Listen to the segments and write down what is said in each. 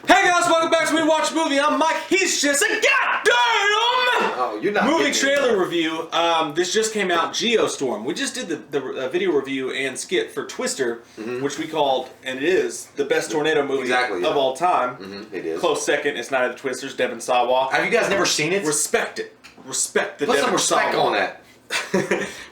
Hey guys, welcome back to We Watch Movie. I'm Mike. He's just a goddamn you're not movie trailer review. This just came out, Geostorm. We just did the video review and skit for Twister, which we called, and it is, the best tornado movie of all time. It is. Close second, it's Night of the Twisters, Devon Sawa. Have you guys never seen it? Respect it. Respect the Put Devon some respect Sawa on that.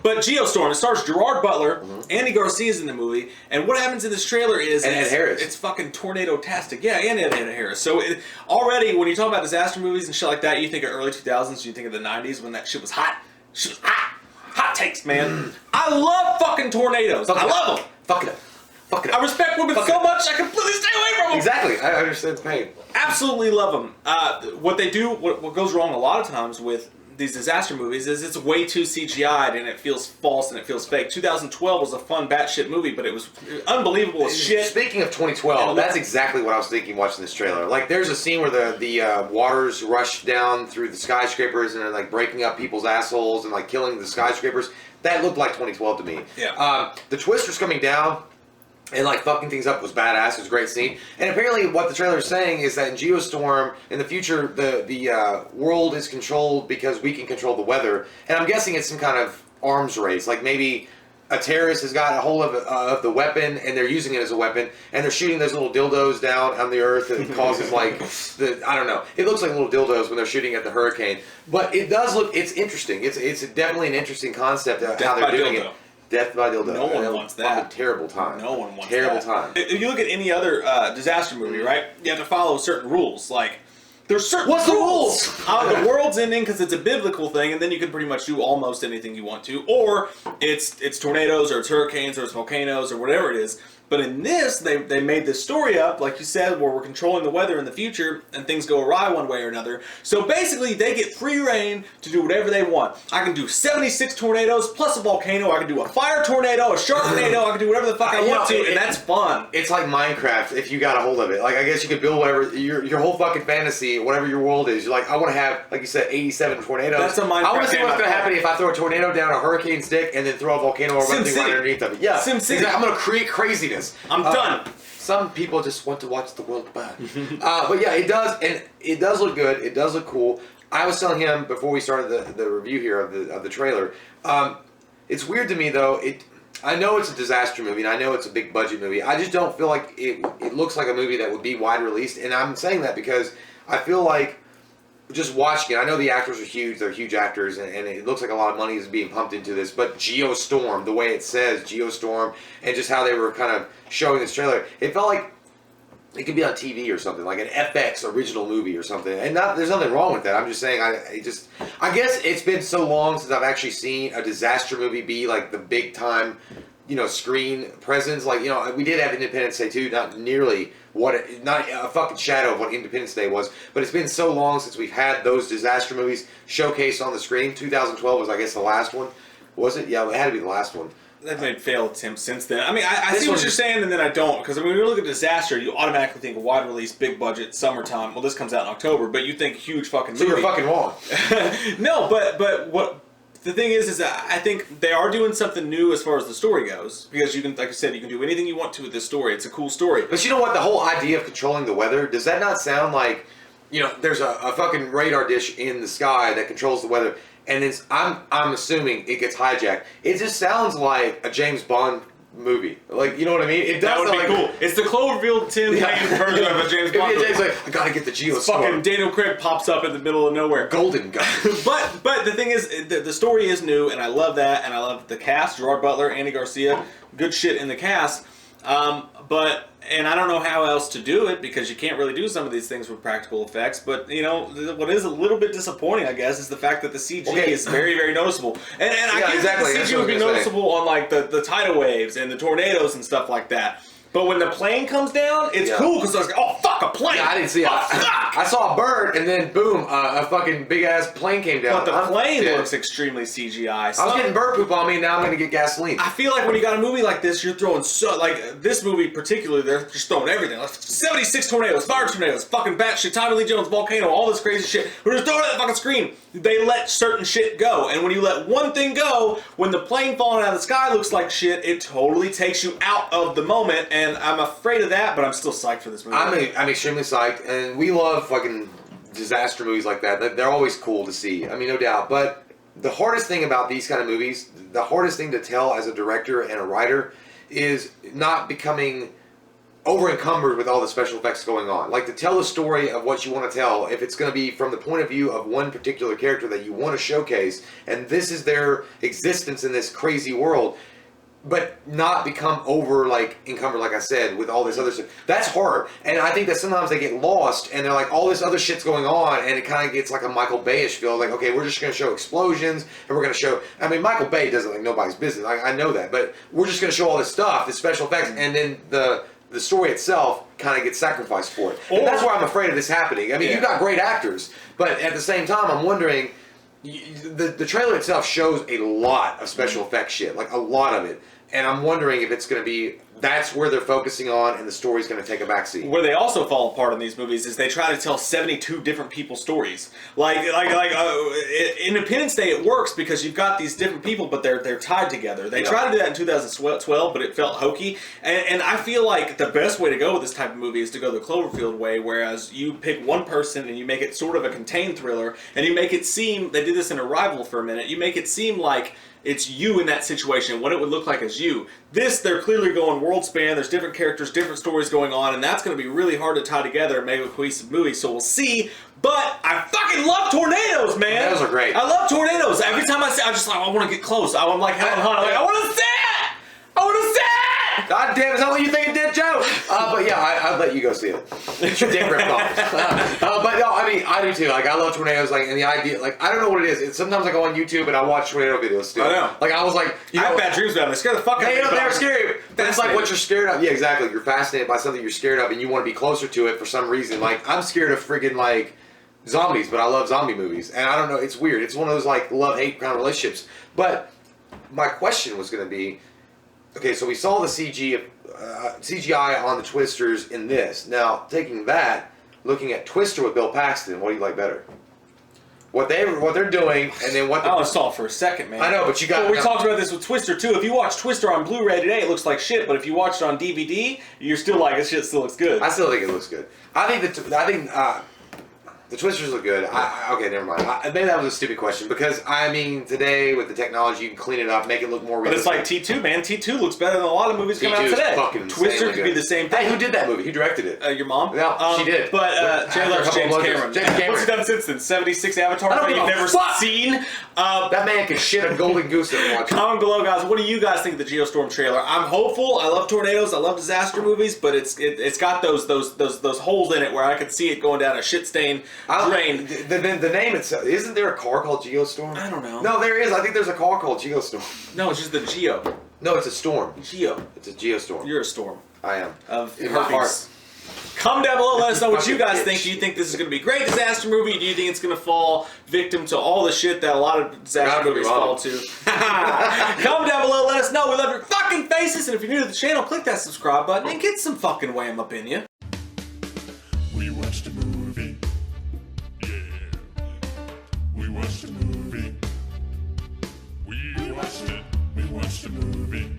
But Geostorm, it stars Gerard Butler, Andy Garcia's in the movie, and what happens in this trailer is... And Ed Harris. It's fucking tornado-tastic. Yeah, and Ed Harris. So already, when you talk about disaster movies and shit like that, you think of early 2000s, you think of the 90s when that shit was hot. Shit was hot. Hot takes, man. I love fucking tornadoes. I love them. Fuck it up. Fuck it up. I respect women so much, I completely stay away from them. Exactly. I understand the pain. Absolutely love them. What they do, what goes wrong a lot of times with these disaster movies is it's way too CGI'd and it feels false and it feels fake. 2012 was a fun batshit movie, but it was unbelievable as shit. Speaking of 2012, that's exactly what I was thinking watching this trailer. Like, there's a scene where the waters rush down through the skyscrapers and are like breaking up people's assholes and like killing the skyscrapers. That looked like 2012 to me. Yeah. The twisters coming down and like fucking things up was badass. It was a great scene. And apparently what the trailer is saying is that in Geostorm, in the future, the world is controlled because we can control the weather. And I'm guessing it's some kind of arms race. Like maybe a terrorist has got a hold of the weapon and they're using it as a weapon. And they're shooting those little dildos down on the earth and it causes like, I don't know. It looks like little dildos when they're shooting at the hurricane. But it does look, it's interesting. It's definitely an interesting concept of how they're doing it. Death by dildo. No one wants that. Terrible time. No one wants terrible that. Time. If you look at any other disaster movie, right, you have to follow certain rules. Like, there's certain What's rules. the rules? The world's ending because it's a biblical thing, and then you can pretty much do almost anything you want to. Or it's tornadoes, or it's hurricanes, or it's volcanoes, or whatever it is. But in this, they made this story up, like you said, where we're controlling the weather in the future, and things go awry one way or another. So basically, they get free reign to do whatever they want. I can do 76 tornadoes, plus a volcano. I can do a fire tornado, a sharknado. I can do whatever the fuck I want to, and that's fun. It's like Minecraft, if you got a hold of it. Like, I guess you could build whatever, your whole fucking fantasy, whatever your world is. You're like, I want to have, like you said, 87 tornadoes. That's a Minecraft. I want to see what's going to happen if I throw a tornado down a hurricane stick and then throw a volcano or something right underneath of it. Yeah, SimCity. I'm going to create craziness. I'm done. Some people just want to watch the world burn. But yeah, it does, and it does look good. It does look cool. I was telling him before we started the review here of the trailer. It's weird to me though. I know it's a disaster movie, and I know it's a big budget movie. I just don't feel like it looks like a movie that would be wide released, and I'm saying that because I feel like just watching it, I know the actors are huge, they're huge actors, and it looks like a lot of money is being pumped into this, but Geostorm, the way it says Geostorm, and just how they were kind of showing this trailer, it felt like it could be on TV or something, like an FX original movie or something, and there's nothing wrong with that. I'm just saying, I guess it's been so long since I've actually seen a disaster movie be like the big time, screen presence. Like, we did have Independence Day 2, not nearly not a fucking shadow of what Independence Day was, but it's been so long since we've had those disaster movies showcased on the screen. 2012 was, I guess, the last one. Was it? Yeah, it had to be the last one. They've made failed attempts since then. I mean, I see what you're saying, and then I don't. Because when you look at disaster, you automatically think wide release, big budget, summertime. Well, this comes out in October, but you think huge fucking movie. So you're fucking wrong. No, but what the thing is that I think they are doing something new as far as the story goes. Because you can, like I said, you can do anything you want to with this story. It's a cool story. But you know what? The whole idea of controlling the weather, does that not sound like, there's a fucking radar dish in the sky that controls the weather, and I'm assuming it gets hijacked. It just sounds like a James Bond movie. Like, you know what I mean? It does. That would be cool. It's the Cloverfield Tim Hayes version of a James Bond movie. James like, I gotta get the Geostorm. Fucking Daniel Craig pops up in the middle of nowhere. Golden gun. but the thing is, the story is new, and I love that, and I love the cast. Gerard Butler, Andy Garcia, good shit in the cast. And I don't know how else to do it because you can't really do some of these things with practical effects. But, what is a little bit disappointing, I guess, is the fact that the CG is very, very noticeable. And I get that the CG would be noticeable on, like, the tidal waves and the tornadoes and stuff like that. But when the plane comes down, it's cool because I was like, oh, fuck, a plane! Yeah, I didn't see it. I saw a bird, and then, boom, a fucking big-ass plane came down. But the plane looks extremely CGI. I was getting bird poop on me, and now I'm going to get gasoline. I feel like when you got a movie like this, you're throwing like, this movie particularly, they're just throwing everything. Like 76 tornadoes, fire tornadoes, fucking batshit, Tommy Lee Jones, volcano, all this crazy shit. We're just throwing it at the fucking screen. They let certain shit go. And when you let one thing go, when the plane falling out of the sky looks like shit, it totally takes you out of the moment, and I'm afraid of that, but I'm still psyched for this movie. I I'm extremely psyched, and we love fucking disaster movies like that. They're always cool to see. I mean, no doubt. But the hardest thing about these kind of movies, the hardest thing to tell as a director and a writer, is not becoming over encumbered with all the special effects going on. Like, to tell the story of what you want to tell, if it's going to be from the point of view of one particular character that you want to showcase, and this is their existence in this crazy world, but not become over, like, encumbered, like I said, with all this other stuff. That's hard. And I think that sometimes they get lost, and they're like, all this other shit's going on, and it kind of gets like a Michael Bay-ish feel. Like, okay, we're just going to show explosions, and we're going to show... I mean, Michael Bay does it like nobody's business. I know that. But we're just going to show all this stuff, the special effects, and then the story itself kind of gets sacrificed for it. And that's why I'm afraid of this happening. I mean, you've got great actors, but at the same time, I'm wondering... The trailer itself shows a lot of special effects shit. Like, a lot of it. And I'm wondering if it's going to be, that's where they're focusing on, and the story's going to take a backseat. Where they also fall apart in these movies is they try to tell 72 different people's stories. Like Independence Day, it works because you've got these different people, but they're tied together. They tried to do that in 2012, but it felt hokey. And I feel like the best way to go with this type of movie is to go the Cloverfield way, whereas you pick one person and you make it sort of a contained thriller, and you make it seem, they did this in Arrival for a minute, you make it seem like it's you in that situation, what it would look like as you. This, they're clearly going world span, there's different characters, different stories going on, and that's going to be really hard to tie together and make a cohesive movie, so we'll see. But I fucking love tornadoes, man! Those are great. I love tornadoes. Every time I see it, I'm just like, I want to get close. I'm like Helen Hunt. I'm like, I want to see it! I want to see it! God damn, is that what you think it did, Joe? But yeah, I'd let you go see it. It's your damn ripped off. But no, I mean, I do too. Like, I love tornadoes. Like, and the idea, like, I don't know what it is. Sometimes I go on YouTube and I watch tornado videos still. I know. Like, I was like, I have bad dreams about them. They scare the fuck out of me. They're scary. But it's like what you're scared of. Yeah, exactly. You're fascinated by something you're scared of, and you want to be closer to it for some reason. Like, I'm scared of friggin' like zombies, but I love zombie movies. And I don't know. It's weird. It's one of those like love-hate kind of relationships. But my question was going to be, okay, so we saw the CGI on the Twisters in this. Now, taking that, looking at Twister with Bill Paxton, what do you like better? What they're doing, and then what... I only saw it for a second, man. I know, but you got... Well, we talked about this with Twister, too. If you watch Twister on Blu-ray today, it looks like shit, but if you watch it on DVD, you're still like, this shit still looks good. I still think it looks good. I think the Twisters look good. Okay, never mind. Maybe that was a stupid question, because, I mean, today, with the technology, you can clean it up, make it look more realistic. But it's like T2, man. T2 looks better than a lot of movies coming out today. Fucking Twister could be the same thing. Hey, who did that movie? Who directed it? Your mom? No, she did. But James Cameron. James Cameron. What's he done since then? 76 Avatars that you've never seen? That man can shit a golden goose and watch. Comment below, guys. What do you guys think of the Geostorm trailer? I'm hopeful. I love tornadoes. I love disaster movies, but it's got those holes in it where I could see it going down a shit stain drain. The name itself, isn't there a car called Geostorm? I don't know. No, there is. I think there's a car called Geostorm. No, it's just the Geo. No, it's a storm. Geo. It's a Geostorm. You're a storm. I am. Of in my heart. Comment down below, let us know what you guys think. Do you think this is going to be a great disaster movie? Do you think it's going to fall victim to all the shit that a lot of disaster movies fall to? Comment down below, let us know. We love your fucking faces. And if you're new to the channel, click that subscribe button and get some fucking wham up in you. We watched a movie. Yeah. We watched a movie. We watched it. We watched a movie.